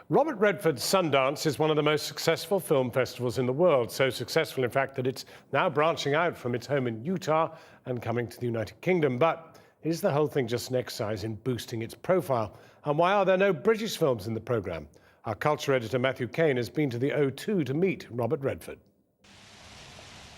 Robert Redford Sundance is one of the most successful film festivals in the world. So successful, in fact, that it's now branching out from its home in Utah and coming to the United Kingdom. But is the whole thing just an exercise in boosting its profile? And why are there no British films in the programme? Our culture editor, Matthew Kane, has been to the O2 to meet Robert Redford.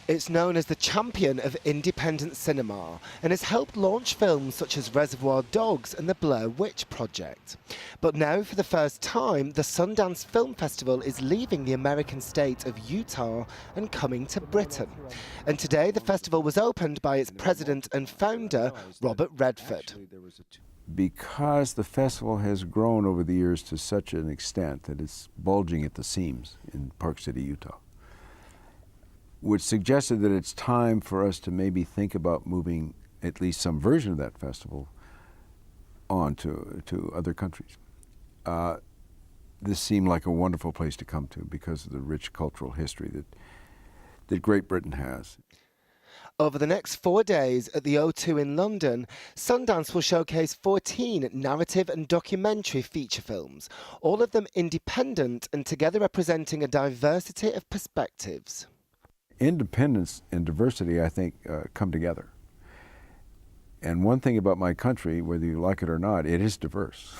It's known as the champion of independent cinema and has helped launch films such as Reservoir Dogs and the Blair Witch Project. But now, for the first time, the Sundance Film Festival is leaving the American state of Utah and coming to Britain. And today, the festival was opened by its president and founder, Robert Redford. Because the festival has grown over the years to such an extent that it's bulging at the seams in Park City, Utah, which suggested that it's time for us to maybe think about moving at least some version of that festival on to other countries. This seemed like a wonderful place to come to because of the rich cultural history that Great Britain has. Over the next 4 days at the O2 in London, Sundance will showcase 14 narrative and documentary feature films, all of them independent and together representing a diversity of perspectives. Independence and diversity, I think, come together. And one thing about my country, whether you like it or not, it is diverse,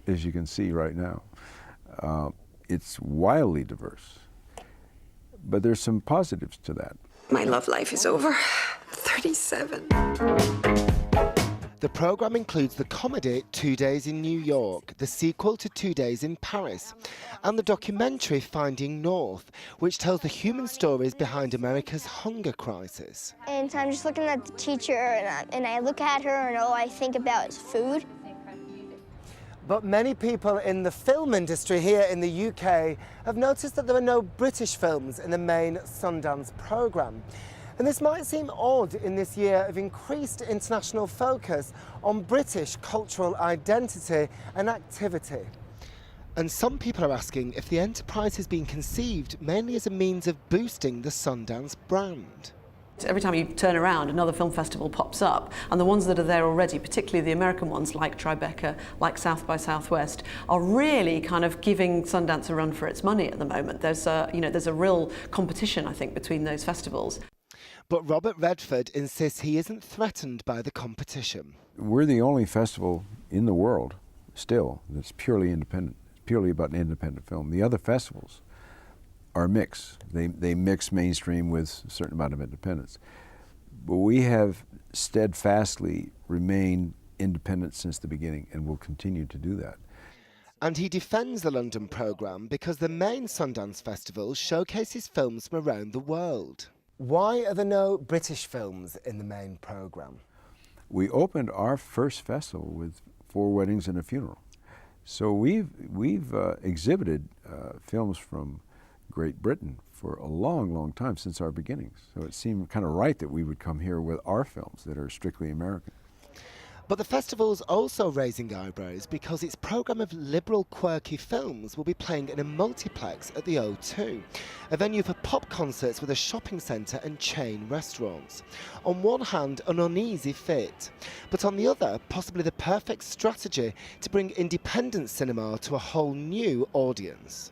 as you can see right now. It's wildly diverse. But there's some positives to that. My love life is over. 37. The programme includes the comedy 2 Days in New York, the sequel to 2 Days in Paris, and the documentary Finding North, which tells the human stories behind America's hunger crisis. And I'm just looking at the teacher, and I look at her, and all I think about is food. But many people in the film industry here in the UK have noticed that there are no British films in the main Sundance programme. And this might seem odd in this year of increased international focus on British cultural identity and activity. And some people are asking if the enterprise has been conceived mainly as a means of boosting the Sundance brand. Every time you turn around, another film festival pops up, and the ones that are there already, particularly the American ones like Tribeca, like South by Southwest, are really kind of giving Sundance a run for its money at the moment. There's a real competition, I think, between those festivals. But Robert Redford insists he isn't threatened by the competition. We're the only festival in the world, still, that's purely independent. It's purely about an independent film. The other festivals are mixed. They mix mainstream with a certain amount of independence. But we have steadfastly remained independent since the beginning and will continue to do that. And he defends the London programme because the main Sundance Festival showcases films from around the world. Why are there no British films in the main programme? We opened our first festival with 4 weddings and a funeral. So we've exhibited films from Great Britain for a long, long time, since our beginnings. So it seemed kind of right that we would come here with our films that are strictly American. But the festival's also raising eyebrows because its programme of liberal, quirky films will be playing in a multiplex at the O2, a venue for pop concerts with a shopping centre and chain restaurants. On one hand, an uneasy fit, but on the other, possibly the perfect strategy to bring independent cinema to a whole new audience.